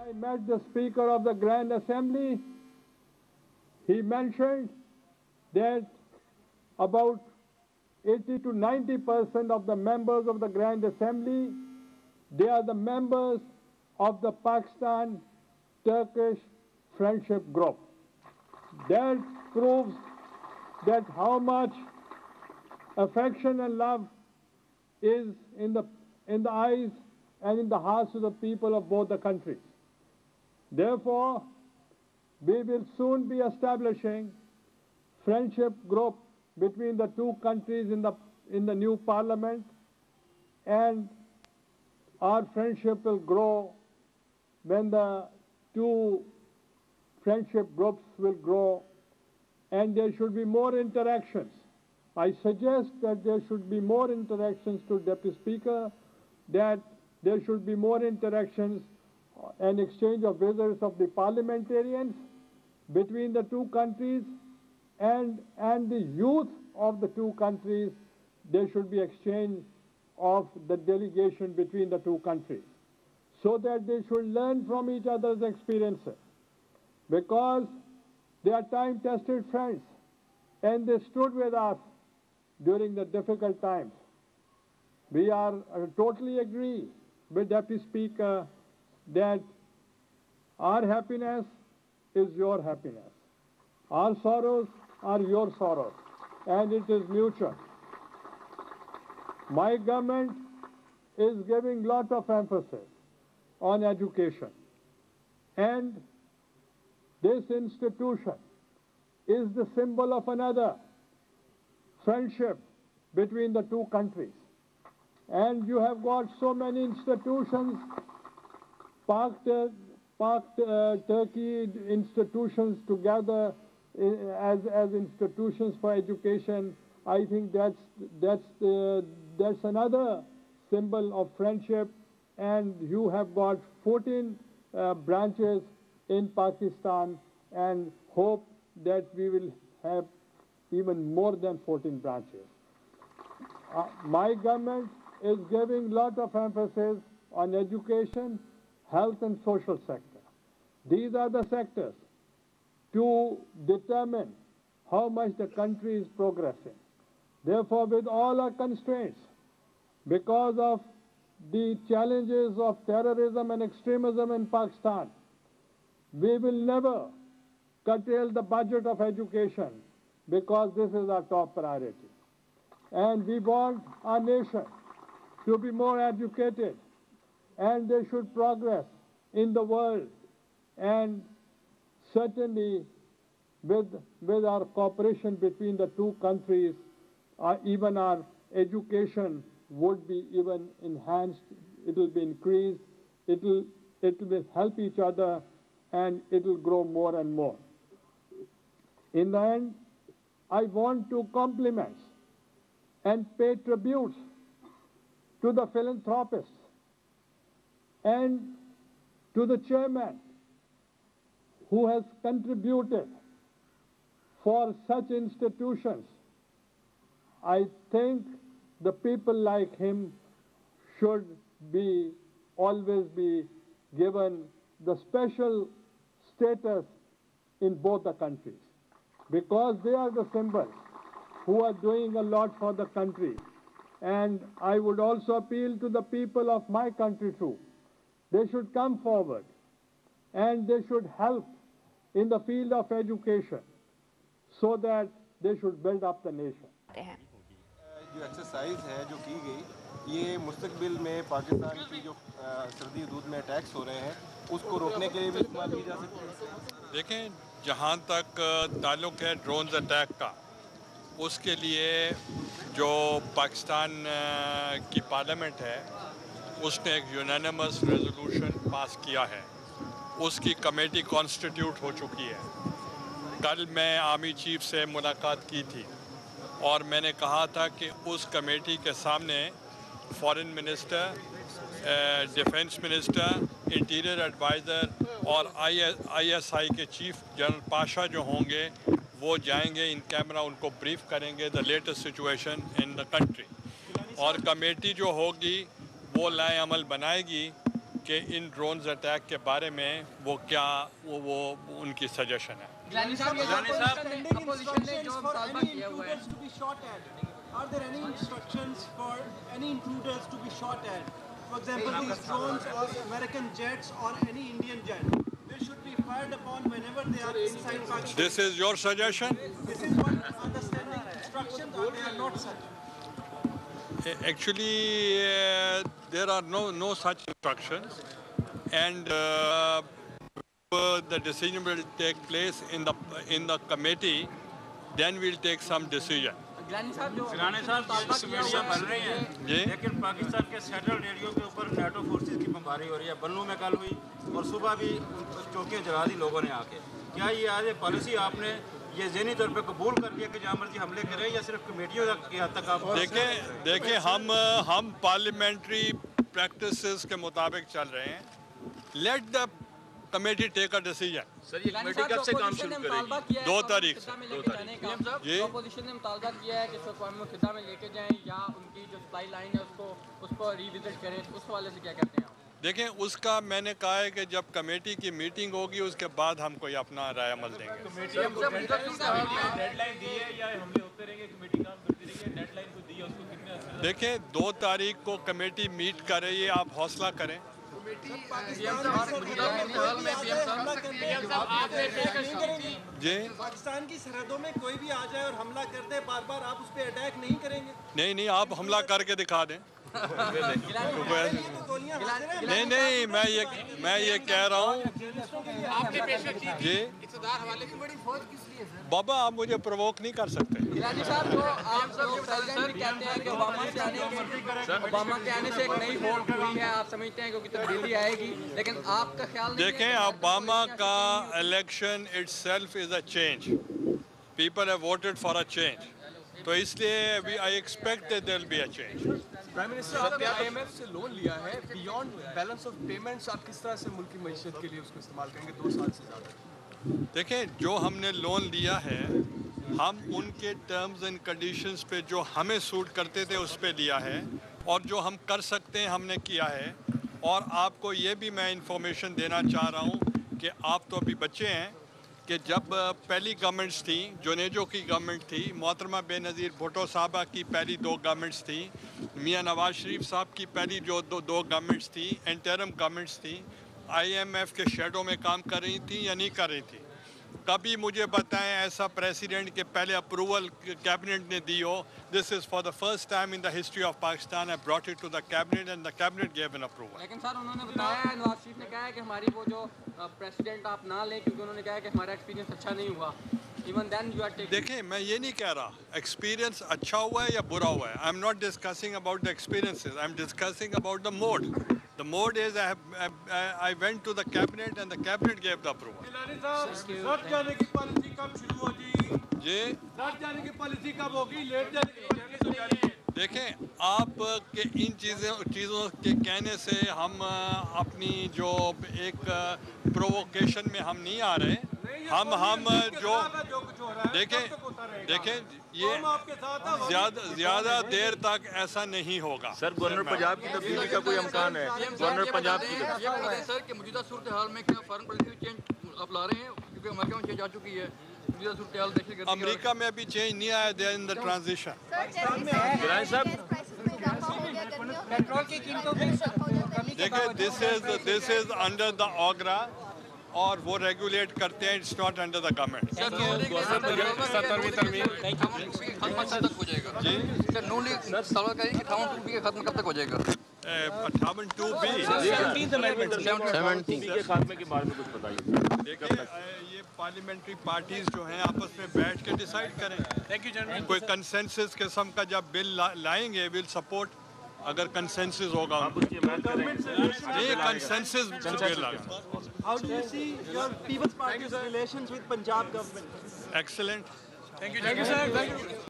I met the Speaker of the Grand Assembly, he mentioned that about 80 to 90% of the members of the Grand Assembly, they are the members of the Pakistan-Turkish Friendship Group. That proves that how much affection and love is in the eyes and in the hearts of the people of both the countries. Therefore, we will soon be establishing friendship group between the two countries in the new parliament, and our friendship will grow when the two friendship groups will grow, and there should be more interactions. I suggest that there should be more interactions to Deputy Speaker, that there should be more interactions and exchange of visitors of the parliamentarians between the two countries, and the youth of the two countries. There should be exchange of the delegation between the two countries, so that they should learn from each other's experiences, because they are time-tested friends and they stood with us during the difficult times. We are totally agree with Deputy Speaker that our happiness is your happiness. Our sorrows are your sorrows, and it is mutual. My government is giving lot of emphasis on education, and this institution is the symbol of another friendship between the two countries. And you have got so many institutions, Turkey institutions together as institutions for education. I think that's another symbol of friendship. And you have got 14 branches in Pakistan, and hope that we will have even more than 14 branches. My government is giving lot of emphasis on education, health and social sector. These are the sectors to determine how much the country is progressing. Therefore, with all our constraints, because of the challenges of terrorism and extremism in Pakistan, we will never curtail the budget of education, because this is our top priority. And we want our nation to be more educated, and they should progress in the world. And certainly with our cooperation between the two countries, even our education would be even enhanced, it will be increased, it will help each other, and it will grow more and more. In the end, I want to compliment and pay tributes to the philanthropists and to the chairman who has contributed for such institutions. I think the people like him should always be given the special status in both the countries, because they are the symbols who are doing a lot for the country. And I would also appeal to the people of my country too. They should come forward and they should help in the field of education, so that they should build up the nation. جو exercise ہے جو کی گئی، یہ مستقبل میں پاکستان کی جو سردی حدود میں اٹیکس ہو رہے ہیں اس کو روکنے کے لیے بھی استعمال کی جا سکتی ہے. دیکھیں، جہاں تک تعلق ہے ڈرونز اٹیک کا، اس کے لیے جو پاکستان کی پارلیمنٹ ہے اس نے ایک یونینیمس ریزولوشن پاس کیا ہے. اس کی کمیٹی کانسٹیٹیوٹ ہو چکی ہے. کل میں آرمی چیف سے ملاقات کی تھی اور میں نے کہا تھا کہ اس کمیٹی کے سامنے foreign minister, defence minister, interior adviser اور آئی ایس آئی کے چیف جنرل پاشا جو ہوں گے وہ جائیں گے ان کیمرہ، ان کو بریف کریں گے the latest situation in the country. اور کمیٹی جو ہوگی وہ لائحہ عمل بنائے گی کہ ان ڈرونز اٹیک کے بارے میں وہ کیا وہ ان کی سجیشن ہے. Are there any instructions for any intruders to be shot at? For example, these drones or American jets or any Indian jet, they should be fired upon whenever they are inside Pakistan. This is your suggestion? This is what understanding instructions are. They are not such. Actually, there are no such instructions, and the decision will take place in the committee. Then we'll take some decision. سرانے صاحب media بن رہی ہیں لیکن پاکستان کے settle radio کے اوپر NATO forces کی بمباری ہو رہی ہے. بنوں میں کل ہوئی اور صبح بھی چوکیاں جلا دی لوگوں نے آ کے. کیا یہ آج پالیسی آپ نے یہ ذہنی طور پہ قبول کر لیا کہ جہاں مرضی حملے کریں یا صرف کمیٹیوں کی حد تک آپ دیکھیں ہم پارلیمنٹری پریکٹسز کے مطابق چل رہے ہیں. Let the committee take a decision. سر یہ کمیٹی کب سے کام شروع کرے گی؟ 2 تاریخ سے. جی اپوزیشن نے مطالبہ کیا ہے کہ اس کو اقوام متحدہ میں لے کے جائیں یا ان کی جو سپلائی لائن ہے اس کو ری وزٹ کریں. اس حوالے سے کیا کہتے ہیں آپ؟ دیکھیں اس کا میں نے کہا ہے کہ جب کمیٹی کی میٹنگ ہوگی اس کے بعد ہم کوئی اپنا رائے عمل دیں گے. دیکھیں 2 تاریخ کو کمیٹی میٹ کر رہی ہے. آپ حوصلہ کریں. جی پاکستان کی سرحدوں میں کوئی بھی آ جائے اور حملہ کر دے بار بار آپ اس پہ اٹیک نہیں کریں گے؟ نہیں آپ حملہ کر کے دکھا دیں. نہیں میں یہ کہہ رہا ہوں. جی بابا آپ مجھے پرووک نہیں کر سکتے. اوباما کے آنے سے ایک نئی ہوپ ہوئی ہے. آپ سمجھتے ہیں کہ تبدیلی آئے گی لیکن آپ کا خیال دیکھیں اوباما کا election itself is a change. People have voted for a change. تو اس لیے I expect that there will be a change. Prime minister آپ نے آئی ایم ایف سے لون لیا ہے. بیونڈ بیلنس آف پیمنٹس آپ کس طرح سے ملک کی معیشت کے لیے اس کو استعمال کریں گے 2 سال سے زیادہ؟ دیکھیں جو ہم نے لون لیا ہے ہم ان کے ٹرمز اینڈ کنڈیشنز پہ جو ہمیں سوٹ کرتے تھے اس پہ لیا ہے اور جو ہم کر سکتے ہیں ہم نے کیا ہے. اور آپ کو یہ بھی میں انفارمیشن دینا چاہ رہا ہوں کہ آپ تو ابھی بچے ہیں کہ جب پہلی گورنمنٹس تھیں جونیجو کی گورنمنٹ تھی, محترمہ بے نظیر بھٹو صاحبہ کی پہلی 2 گورنمنٹس تھیں, میاں نواز شریف صاحب کی پہلی جو 2 گورنمنٹس تھیں انٹرم گورنمنٹس تھیں, آئی ایم ایف کے شیڈو میں کام کر رہی تھیں یا نہیں کر رہی تھیں. کبھی مجھے بتائیں ایسا پریسیڈنٹ کے پہلے اپروول کیبنٹ نے دی ہو. This is for the first time in the history of Pakistan I brought it to the cabinet and the cabinet gave an approval. لیکن سر انہوں نے بتایا ہے, نواز شریف نے کہا ہے کہ ہماری وہ جو پریسیڈنٹ آپ نہ لیں کیونکہ انہوں نے کہا کہ ہمارا ایکسپیرینس اچھا نہیں ہوا. Even then you are taking. دیکھیں میں یہ نہیں کہہ رہا ایکسپیرینس اچھا ہوا ہے یا برا ہوا ہے. I am not discussing about the experiences, I am discussing about the mood. The mode is I went to the cabinet and the cabinet gave the approval. سب جانے کی پالیسی کب شروع ہوگی؟ جی سب جانے کی پالیسی کب ہوگی؟ لیٹ جانے. دیکھیں آپ کے ان چیزوں کے کہنے سے ہم اپنی جو ایک پرووکیشن میں ہم نہیں آ رہے. ہم جو دیکھیں یہ زیادہ دیر تک ایسا نہیں ہوگا. سر گورنر پنجاب کی تبدیلی کا کوئی امکان ہے؟ گورنر پنجاب کی سر کہ موجودہ صورتحال میں کیا فارن پالیسی میں چینج آپ لا رہے ہیں کیونکہ امریکہ میں چینج آ چکی ہے. موجودہ صورتحال دیکھیں گے امریکہ میں ابھی چینج نہیں آیا. They are in the transition. دیکھیں this is under the Agra اور وہ ریگولیٹ کرتے ہیں. It's not under the government. جی 58(2)B. یہ پارلیمنٹری پارٹیز جو ہیں آپس میں بیٹھ کے ڈیسائیڈ کریں. کوئی کنسنسس قسم کا جب بل لائیں گے ول سپورٹ. اگر کنسنسس ہوگا یہ کنسنسس بل آگا. How do you see your People's Party's relations with Punjab government? Excellent. Thank you sir.